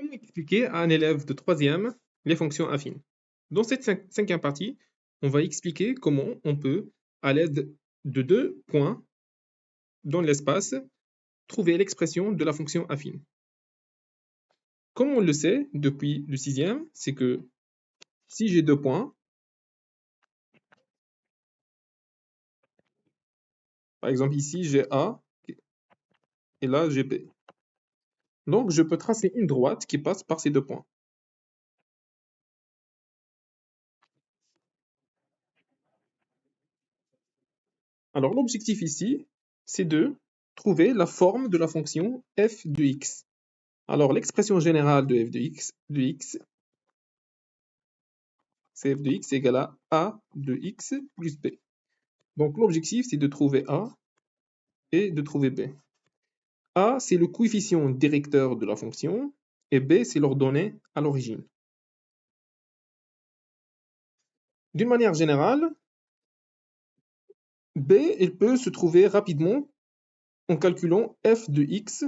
Comment expliquer à un élève de troisième les fonctions affines? Dans cette cinquième partie, on va expliquer comment on peut, à l'aide de deux points dans l'espace, trouver l'expression de la fonction affine. Comme on le sait depuis le sixième, c'est que si j'ai deux points, par exemple ici j'ai A et là j'ai B. Donc je peux tracer une droite qui passe par ces deux points. Alors l'objectif ici, c'est de trouver la forme de la fonction f de x. Alors l'expression générale de f de x, c'est f de x égale à a de x plus b. Donc l'objectif, c'est de trouver a et de trouver b. A, c'est le coefficient directeur de la fonction, et b, c'est l'ordonnée à l'origine. D'une manière générale, b, il peut se trouver rapidement en calculant f de x,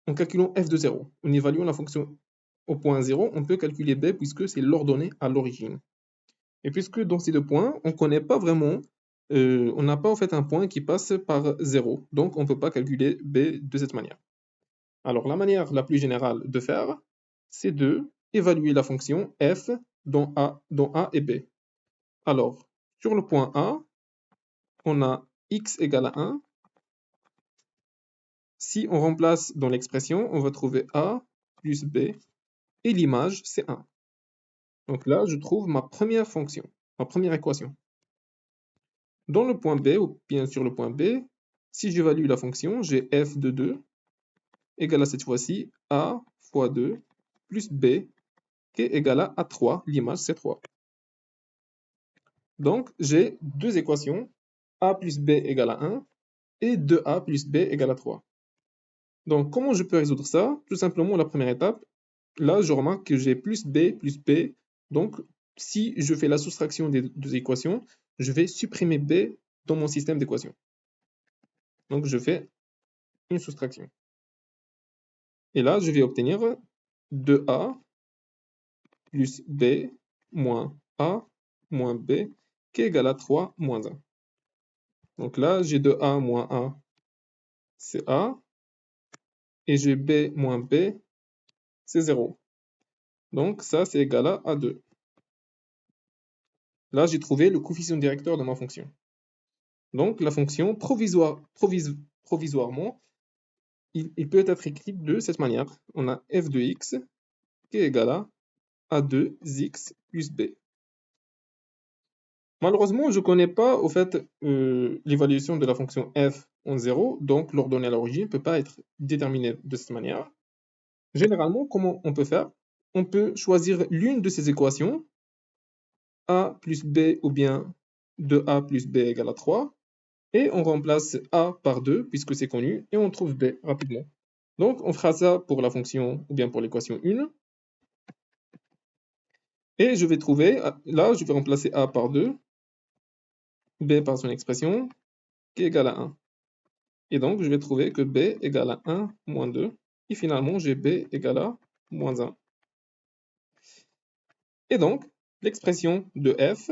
en calculant f de 0. En évaluant la fonction au point 0, on peut calculer b puisque c'est l'ordonnée à l'origine. Et puisque dans ces deux points, on ne connaît pas vraiment, on n'a pas en fait un point qui passe par 0. Donc on ne peut pas calculer b de cette manière. Alors la manière la plus générale de faire, c'est de évaluer la fonction f dont a et b. Alors, sur le point A, on a x égale à 1. Si on remplace dans l'expression, on va trouver a plus b, et l'image, c'est 1. Donc là, je trouve ma première fonction, ma première équation. Dans le point B, ou bien sur le point B, si j'évalue la fonction, j'ai f de 2 égale à cette fois-ci a fois 2 plus b qui est égal à 3, l'image c'est 3. Donc j'ai deux équations, a plus b égale à 1 et 2a plus b égale à 3. Donc comment je peux résoudre ça? Tout simplement la première étape, là je remarque que j'ai plus b, donc si je fais la soustraction des deux équations, je vais supprimer b dans mon système d'équations. Donc je fais une soustraction. Et là, je vais obtenir 2a plus b moins a moins b qui est égal à 3 moins 1. Donc là, j'ai 2a moins a, c'est a. Et j'ai b moins b, c'est 0. Donc ça, c'est égal à a2. Là, j'ai trouvé le coefficient directeur de ma fonction. Donc la fonction, provisoirement, il peut être écrit de cette manière. On a f de x qui est égal à a2x plus b. Malheureusement, je ne connais pas au fait l'évaluation de la fonction f en 0, donc l'ordonnée à l'origine ne peut pas être déterminée de cette manière. Généralement, comment on peut faire? On peut choisir l'une de ces équations, a plus b ou bien 2a plus b égale à 3, et on remplace a par 2 puisque c'est connu, et on trouve b rapidement. Donc on fera ça pour la fonction ou bien pour l'équation 1. Et je vais trouver, là je vais remplacer a par 2, b par son expression, qui est égale à 1. Et donc, je vais trouver que b égale à 1 moins 2. Et finalement, j'ai b égale à moins 1. Et donc, l'expression de f,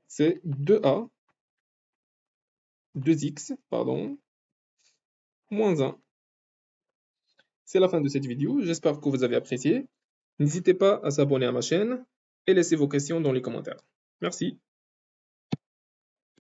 c'est 2a, 2x, pardon, moins 1. C'est la fin de cette vidéo. J'espère que vous avez apprécié. N'hésitez pas à s'abonner à ma chaîne et laissez vos questions dans les commentaires. Merci.